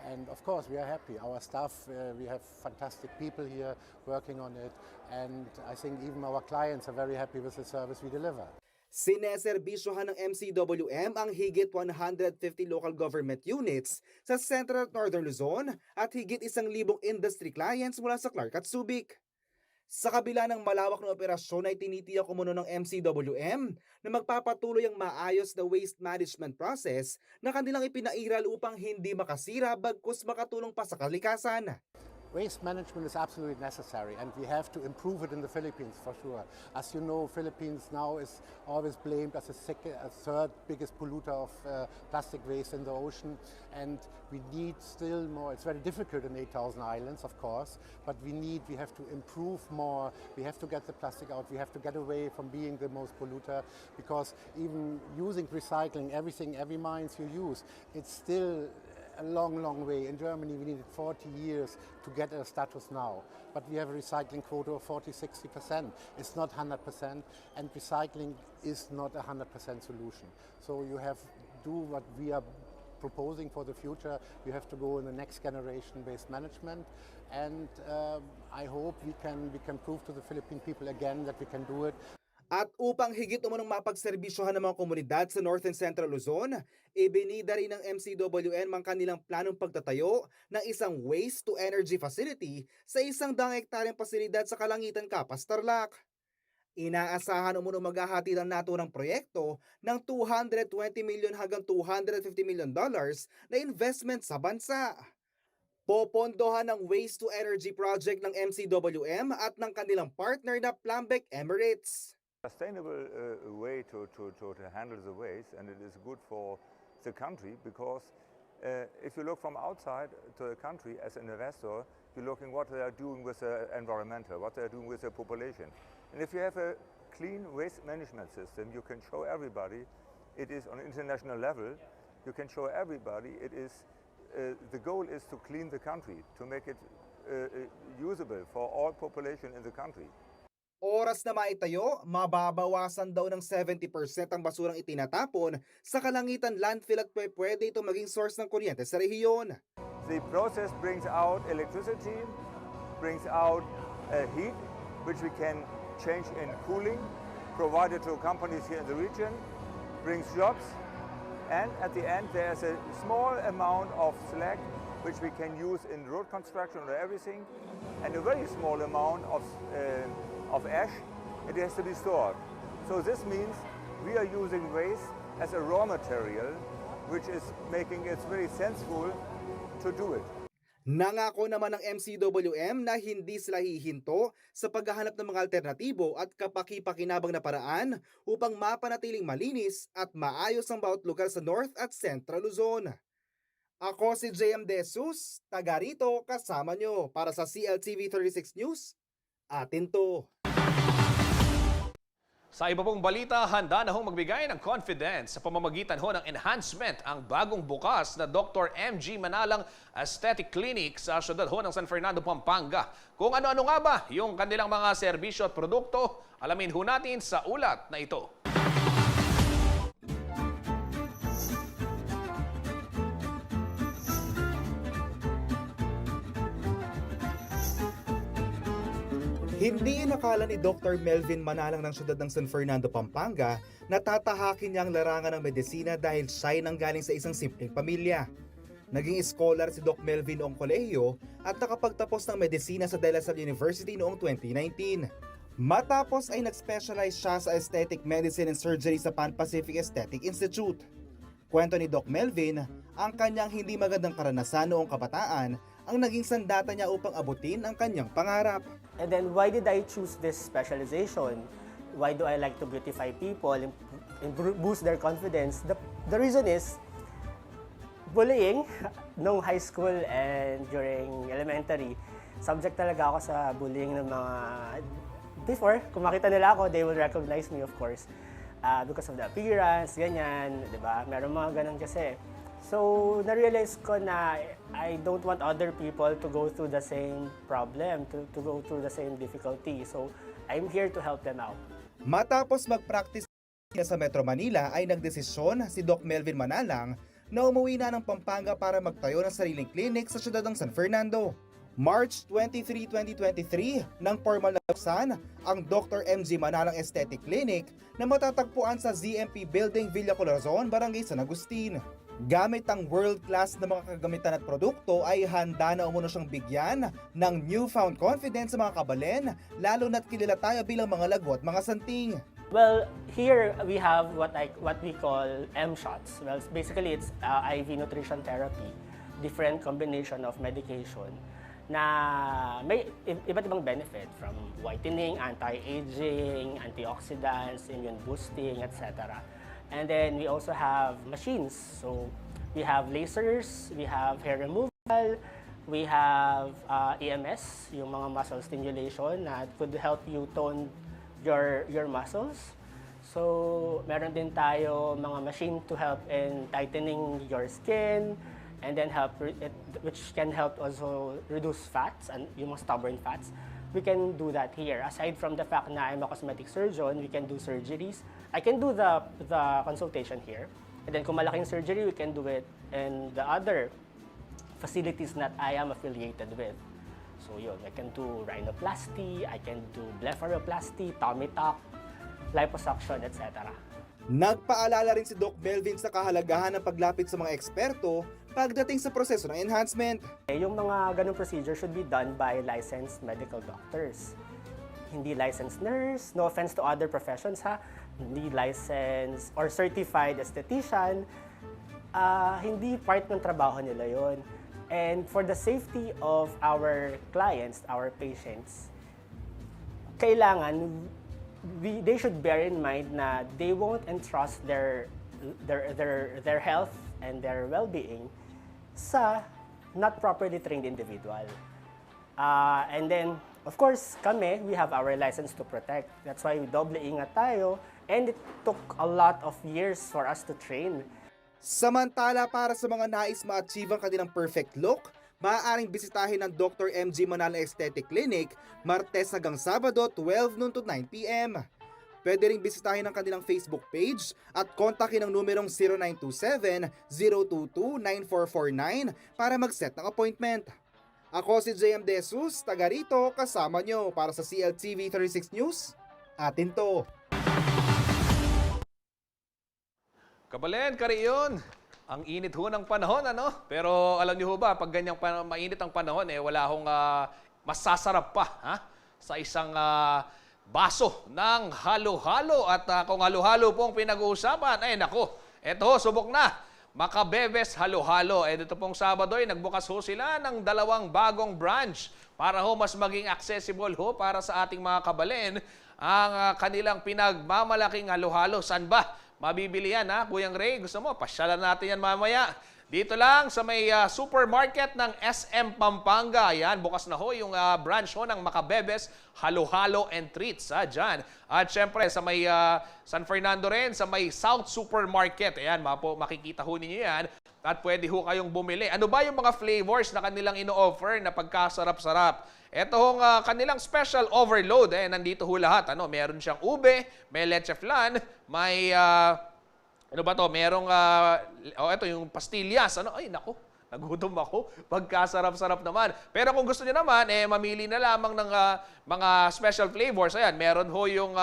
And of course, we are happy. Our staff, we have fantastic people here working on it. And I think even our clients are very happy with the service we deliver. Sineserbisyohan ng MCWM ang higit 150 local government units sa Central at Northern Luzon at higit 1,000 industry clients mula sa Clark at Subic. Sa kabila ng malawak na operasyon ay tinitiyak umuno ng MCWM na magpapatuloy ang maayos na waste management process na kanilang ipinairal upang hindi makasira bagkus makatulong pa sa kalikasan. Waste management is absolutely necessary and we have to improve it in the Philippines for sure. As you know, Philippines now is always blamed as a third biggest polluter of plastic waste in the ocean, and we need still more. It's very difficult in 8,000 islands, of course, but we have to improve more. We have to get the plastic out. We have to get away from being the most polluter, because even using recycling, every mines you use, it's still a long way. In Germany, we needed 40 years to get a status now. But we have a recycling quota of 40-60%. It's not 100%, and recycling is not a 100% solution. So you have to do what we are proposing for the future. You have to go in the next generation waste management, and I hope we can prove to the Philippine people again that we can do it. At upang higit umunong mapagserbisyohan ng mga komunidad sa North and Central Luzon, ibinida rin ng MCWM ang kanilang planong pagtatayo ng isang waste-to-energy facility sa 100 hektaryang pasilidad sa Kalangitan, Capas, Tarlac. Inaasahan umunong maghahati ng naturang proyekto ng $220 million hanggang $250 million na investment sa bansa. Popondohan ng waste-to-energy project ng MCWM at ng kanilang partner na Plumbec Emirates. Sustainable way to handle the waste, and it is good for the country, because if you look from outside to the country as an investor, you're looking what they are doing with the environmental, what they are doing with the population. And if you have a clean waste management system, you can show everybody it is on an international level. You can show everybody it is the goal is to clean the country, to make it usable for all population in the country. Oras na maitayo, mababawasan daw ng 70% ang basurang itinatapon sa Kalangitan landfill at pwede ito maging source ng kuryente sa rehiyon. The process brings out electricity, brings out heat, which we can change in cooling, provided to companies here in the region, brings jobs, and at the end there's a small amount of slag which we can use in road construction or everything, and a very small amount of ash. It has to be stored. So this means we are using waste as a raw material, which is making it very sensible to do it. Nangako naman ng MCWM na hindi sila hihinto sa paghahanap ng mga alternatibo at kapaki-pakinabang na paraan upang mapanatiling malinis at maayos ang bawat lugar sa North at Central Luzon. Ako si JM De Jesus, taga rito kasama nyo para sa CLTV 36 News. Atin to. Sa iba pong balita, handa na hong magbigay ng confidence sa pamamagitan ho ng enhancement ang bagong bukas na Dr. MG Manalang Aesthetic Clinic sa syudad ho ng San Fernando, Pampanga. Kung ano-ano nga ba yung kanilang mga serbisyo at produkto, alamin ho natin sa ulat na ito. Hindi inakala ni Dr. Melvin Manalang ng syudad ng San Fernando, Pampanga na tatahakin niya ang larangan ng medisina dahil siya'y nanggaling sa isang simpleng pamilya. Naging scholar si Doc Melvin noong kolehiyo at nakapagtapos ng medisina sa De La Salle University noong 2019. Matapos ay nag-specialize siya sa aesthetic medicine and surgery sa Pan Pacific Aesthetic Institute. Kwento ni Doc Melvin, ang kanyang hindi magandang karanasan noong kabataan ang naging sandata niya upang abutin ang kanyang pangarap. And then why did I choose this specialization? Why do I like to beautify people and boost their confidence? The reason is bullying. Nung high school and during elementary, subject talaga ako sa bullying ng mga before, kung makita nila ako, they will recognize me, of course. Because of the appearance, ganyan, di ba? Meron mga ganun kasi. So, na-realize ko na I don't want other people to go through the same problem, to go through the same difficulty. So, I'm here to help them out. Matapos mag-practice sa Metro Manila ay nagdesisyon si Doc Melvin Manalang na umuwi na ng Pampanga para magtayo ng sariling clinic sa siyudad ng San Fernando. March 23, 2023, nang formal na buksan ang Dr. MG Manalang Aesthetic Clinic na matatagpuan sa ZMP Building, Villa Corazon, Barangay San Agustin. Gamit ang world-class na mga kagamitan at produkto ay handa na umuno siyang bigyan ng newfound confidence sa mga kabalen, lalo na't kilala tayo bilang mga lagot, mga santing. Well, here we have what we call M-shots. Well, basically it's IV nutrition therapy, different combination of medication na may iba't ibang benefit from whitening, anti-aging, antioxidants, immune boosting, etc. And then we also have machines. So we have lasers, we have hair removal, we have EMS, yung mga muscle stimulation that could help you tone your muscles. So meron din tayo mga machine to help in tightening your skin, and then which can help also reduce fats and yung mga stubborn fats. We can do that here. Aside from the fact na I'm a cosmetic surgeon, we can do surgeries. I can do the consultation here. And then kung malaking surgery, we can do it in the other facilities that I am affiliated with. So yun, I can do rhinoplasty, I can do blepharoplasty, tummy tuck, liposuction, etc. Nagpaalala rin si Doc Melvin sa kahalagahan ng paglapit sa mga eksperto pagdating sa proseso ng enhancement. Yung mga ganung procedure should be done by licensed medical doctors. Hindi licensed nurse, no offense to other professions ha, hindi licensed or certified esthetician, hindi part ng trabaho nila yon. And for the safety of our clients, our patients, kailangan they should bear in mind na they won't entrust their health and their well-being sa not properly trained individual. And then, of course, we have our license to protect. That's why we doble ingat tayo, and it took a lot of years for us to train. Samantala, para sa mga nais ma-achieve ang kanilang perfect look, maaaring bisitahin ng Dr. MG Manalang Aesthetic Clinic Martes hanggang Sabado 12 noon to 9 p.m. Pwede ring bisitahin ang kanilang Facebook page at kontakin ang numerong 0927-022-9449 para mag-set ng appointment. Ako si JM De Jesus, taga rito, kasama nyo para sa CLTV 36 News. Atin to. Kabalen, Kariyon, ang init ho ng panahon, ano? Pero alam niyo ho ba, pag ganyang mainit ang panahon, wala hong masasarap pa sa isang baso ng halo-halo. At kung halo-halo pong pinag-uusapan, ay nako, eto ho, subok na. Makabebes halo-halo. Dito pong Sabado ay nagbukas ho sila ng 2 bagong branch para ho mas maging accessible ho para sa ating mga kabalen ang kanilang pinagmamalaking halo-halo. Saan ba mabibili yan, Kuyang Ray? Gusto mo, pasyalan natin yan mamaya. Dito lang sa may supermarket ng SM Pampanga. Yan, bukas na ho yung branch ho ng Makabebes Halo-Halo and Treats dyan. At syempre sa may San Fernando rin, sa may South Supermarket. Ayan, makikita ho ninyo yan. At pwede ho kayong bumili. Ano ba yung mga flavors na kanilang ino-offer na pagkasarap-sarap? Ito hong kanilang special overload. Nandito ho lahat. Meron siyang ube, may leche flan, may merong ito yung pastillas. Ay nako, nagutom ako. Pagkasarap-sarap naman. Pero kung gusto niyo naman mamili na lamang ng mga special flavors. Ayan, meron ho yung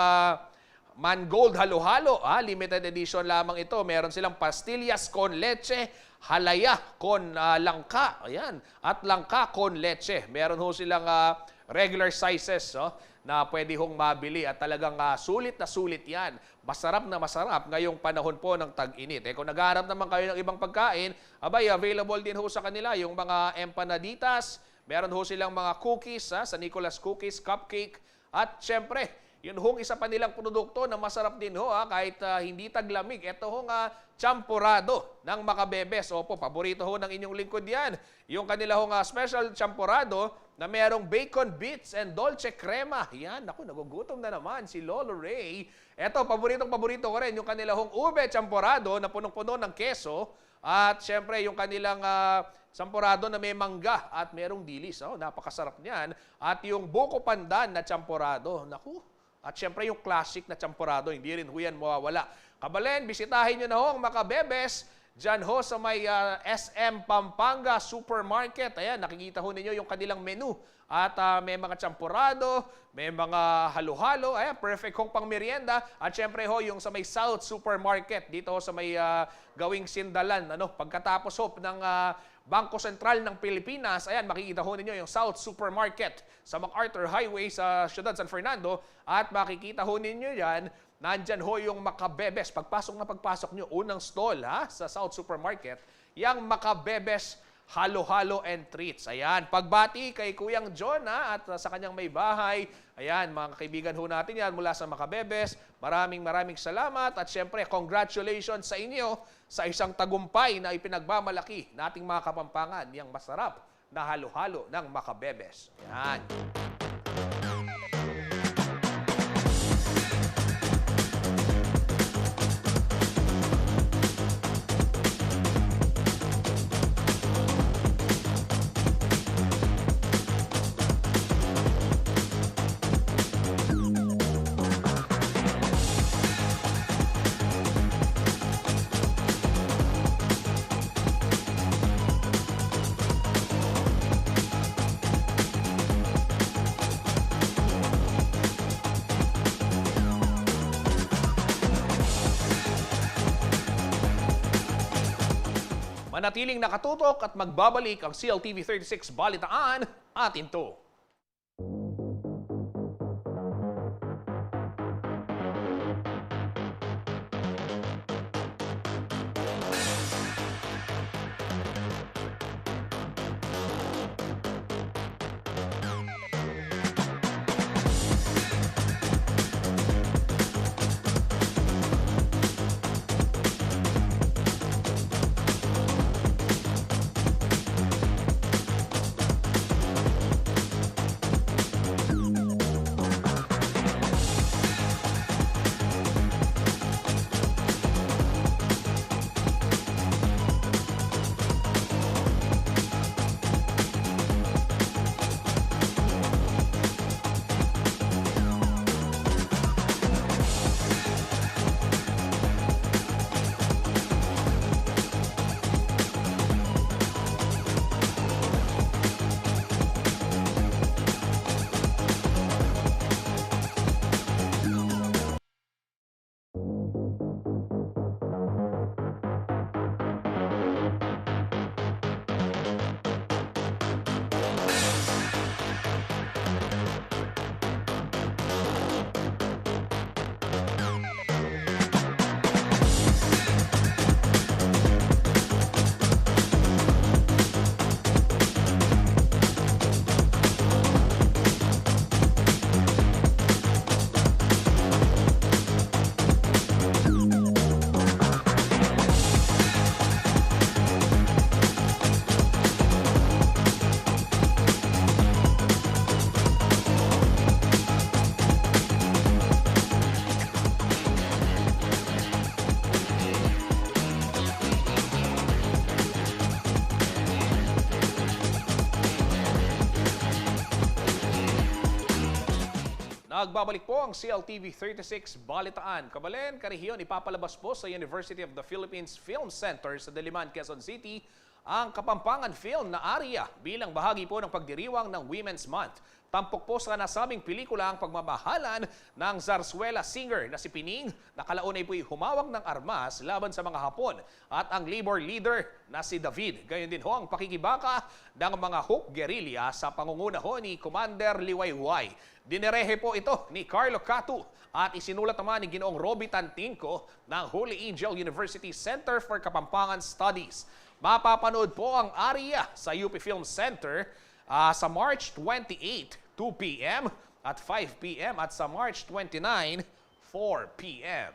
Mangold Halo-Halo, limited edition lamang ito. Meron silang pastillas con leche, halaya con langka. Ayan, at langka con leche. Meron ho silang regular sizes, na pwede hong mabili at talagang sulit na sulit yan. Masarap na masarap ngayong panahon po ng tag-init. Kung naghahanap naman kayo ng ibang pagkain, available din ho sa kanila yung mga empanaditas, meron ho silang mga cookies, sa Nicolas Cookies, cupcake, at syempre, Yun hong isa pa nilang produkto na masarap din ho kahit hindi taglamig. Ito hong champurado ng Makabebes. Opo, paborito ho ng inyong lingkod yan. Yung kanila hong special champurado na merong bacon bits and dolce crema. Yan, naku, nagugutom na naman si Lolo Ray. Ito, paborito ko rin yung kanila hong ube champurado na punong-puno ng keso. At syempre, yung kanilang champurado na may mangga at merong dilis. Oh, napakasarap niyan. At yung buko pandan na champurado. Naku, at syempre yung classic na champurado, hindi rin ho yan mawawala. Kabalen, bisitahin nyo na ho ang Makabebes. Diyan ho sa may SM Pampanga Supermarket. Ayan, nakikita ho ninyo yung kanilang menu. At may mga champurado, may mga halo-halo. Ayan, perfect hong pang merienda. At syempre ho, yung sa may South Supermarket, dito ho sa may Gawing Sindalan. Pagkatapos ho ng Bangko Sentral ng Pilipinas, ayan, makikita ho ninyo yung South Supermarket sa MacArthur Highway sa Ciudad San Fernando. At makikita ho ninyo yan, nandyan ho yung Makabebes. Pagpasok nyo, unang stall sa South Supermarket, yung Makabebes halo-halo and treats. Ayan, pagbati kay Kuyang John at sa kanyang may bahay. Ayan, mga kaibigan ho natin yan mula sa Makabebes. Maraming salamat at syempre congratulations sa inyo sa isang tagumpay na ipinagmamalaki nating mga Kapampangan, yung masarap na halo-halo ng Makabebes. Ayan. Manatiling nakatutok at magbabalik ang CLTV 36 Balitaan, atin to. Nagbabalik po ang CLTV 36 Balitaan. Kabalen, Karehiyon, ipapalabas po sa University of the Philippines Film Center sa Diliman, Quezon City ang Kapampangan Film na Aria bilang bahagi po ng pagdiriwang ng Women's Month. Tampok po sa nasabing pelikula ang pagmamahalan ng zarzuela singer na si Pining na kalaunay po'y humawak ng armas laban sa mga Hapon at ang labor leader na si David. Gayon din ho ang pakikibaka ng mga Huk guerrilla sa pangunguna ho ni Commander Liwayway. Dinerehe po ito ni Carlo Catu at isinulat naman ni Ginoong Roby Tantinco ng Holy Angel University Center for Kapampangan Studies. Mapapanood po ang Aria sa UP Film Center sa March 28, 2 p.m. at 5 p.m. at sa March 29, 4 p.m.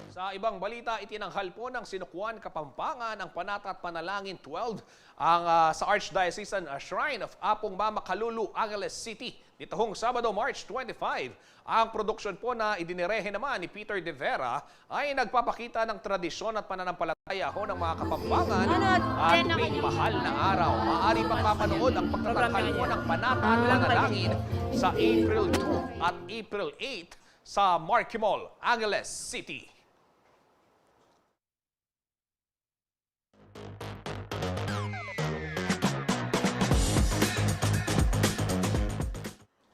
Sa ibang balita, itinanghal po ng Sinukuan, Kapampangan ang Panata at Panalangin 12 sa Archdiocesan Shrine of Apong Mama Kalulu, Angeles City. Nitong Sabado, March 25, ang produksyon po na idinirehe naman ni Peter De Vera ay nagpapakita ng tradisyon at pananampalataya ho ng mga Kapampangan at tuwing mahal na araw. Maaari pang mapanood ang pagtatanghal po ng Panata at Panalangin sa April 2 at April 8 sa Marquee Mall, Angeles City.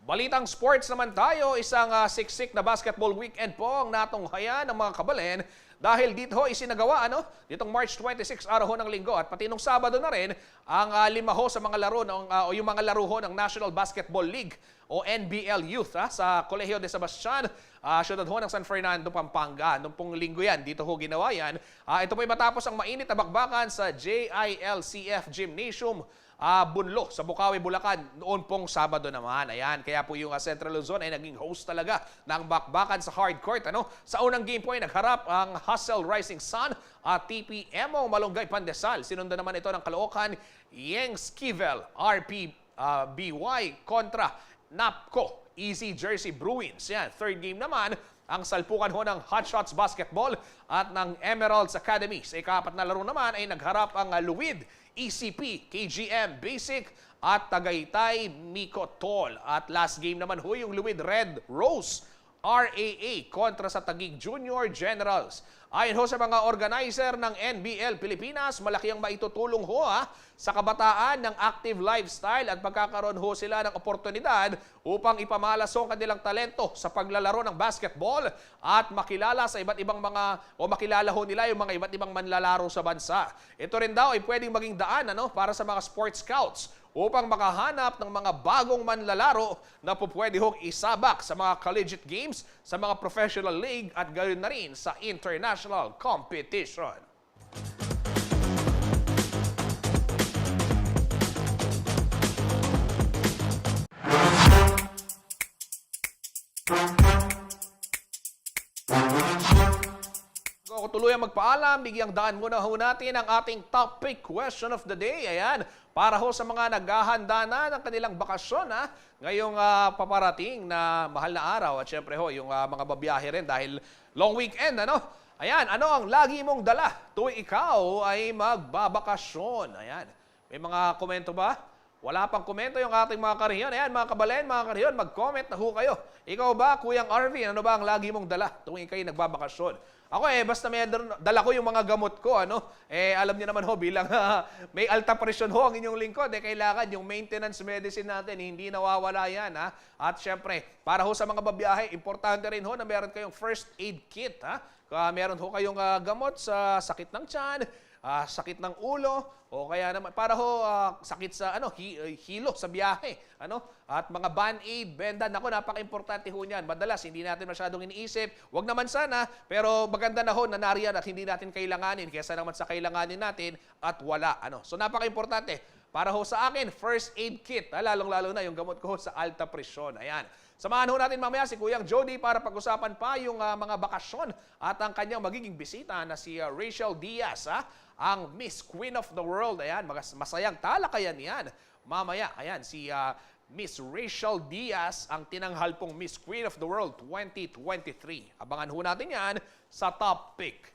Balitang sports naman tayo, isang siksik na basketball weekend po ang natunghayan ng mga kabalen dahil dito ho isinagawa ditong March 26 araw ho ng linggo at pati nung Sabado na rin ang 5 ho sa mga laro o yung mga laro ho ng National Basketball League o NBL Youth sa Colegio de Sebastian, syudad ho ng San Fernando, Pampanga. Nung pong linggo yan, dito ho ginawa yan. Ito po ay matapos ang mainit na bakbakan sa JILCF Gymnasium Bunlo sa Bukawi, Bulacan noon pong Sabado naman. Ayan, kaya po yung Central Luzon ay naging host talaga ng bakbakan sa hard court. Sa unang game po ay nagharap ang Hustle Rising Sun at TPMO Malunggay Pandesal. Sinundan naman ito ng Caloocan Yeng Skivel RPBY kontra NAPCO Easy Jersey Bruins. Yan, third game naman ang salpukan ho ng Hot Shots Basketball at ng Emeralds Academy. Sa ika-4 na laro naman ay nagharap ang Luwid ECP, KGM Basic at Tagaytay Miko Tol. At last game naman ho yung Luwid Red Rose RAA kontra sa Taguig Junior Generals. Ayon ho sa mga organizer ng NBL Pilipinas, malaki ang maitutulong ho sa kabataan ng active lifestyle at pagkakaroon ho sila ng oportunidad upang ipamalas ang kanilang talento sa paglalaro ng basketball at makilala sa iba't ibang makilala ho nila yung mga iba't ibang manlalaro sa bansa. Ito rin daw ay pwedeng maging daan para sa mga sports scouts upang makahanap ng mga bagong manlalaro na pwede hong isabak sa mga collegiate games, sa mga professional league at gayon na rin sa international competition. Kung tuluyang magpaalam, bigyang daan muna ho natin ang ating topic question of the day. Ayan, para ho sa mga naghahanda na ng kanilang bakasyon ngayong paparating na mahal na araw. At syempre ho, yung mga babiyahe rin dahil long weekend. Ayan, ano ang lagi mong dala tuwing ikaw ay magbabakasyon? Ayan, may mga komento ba? Wala pang komento yung ating mga kariyon. Ayan, mga kabalen, mga kariyon, mag-comment na ho kayo. Ikaw ba, Kuyang Arvin, ano ba ang lagi mong dala tuwing kayo nagbabakasyon? Ako basta may dala ko yung mga gamot ko, alam niyo naman ho, bilang may alta presyon ho ang inyong lingkod, kailangan yung maintenance medicine natin, hindi nawawala yan, At syempre, para ho sa mga babiyahe, importante rin ho na meron kayong first aid kit, meron ho kayong gamot sa sakit ng tiyan, sakit ng ulo, o kaya naman para ho sakit sa hilo sa biyahe, at mga band-aid, benda, napaka-importante ho niyan. Madalas hindi natin masyadong iniisip. Wag naman sana, pero maganda na ho na nariyan at hindi natin kailanganin kaysa naman sa kailanganin natin at wala, So napaka-importante. Para ho sa akin, first aid kit, lalong-lalo na yung gamot ko sa alta presyon. Ayan. Samahan ho natin mamaya si Kuyang Jody para pag-usapan pa yung mga bakasyon at ang kanyang magiging bisita na si Rachel Diaz, ang Miss Queen of the World. Ayan, masayang talakayan yan. Mamaya, ayan, si Miss Rachel Diaz, ang tinanghal pong Miss Queen of the World 2023. Abangan ho natin yan sa Top Pick.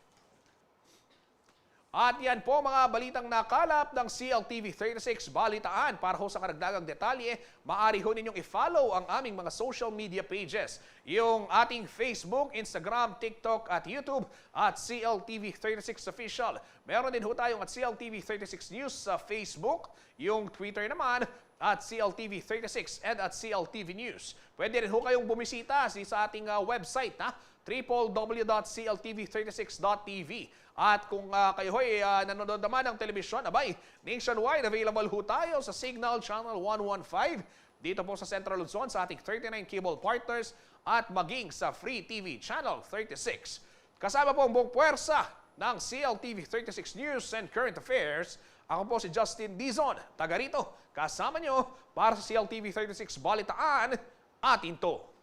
At yan po mga balitang nakalap ng CLTV 36 Balitaan. Para ho sa karagdagang detalye, maaari ho ninyong i-follow ang aming mga social media pages. Yung ating Facebook, Instagram, TikTok at YouTube at CLTV 36 Official. Meron din ho tayong at CLTV 36 News sa Facebook, yung Twitter naman at CLTV 36 and at CLTV News. Pwede rin ho kayong bumisita sa ating website, www.cltv36.tv. At kung kayo ho'y nanonood naman ng telebisyon, nationwide available ho tayo sa Signal Channel 115, dito po sa Central Luzon sa ating 39 cable partners at maging sa Free TV Channel 36. Kasama po ang buong puwersa ng CLTV 36 News and Current Affairs. Ako po si Justin Dizon, taga rito, kasama nyo para sa CLTV 36 Balitaan, atin to.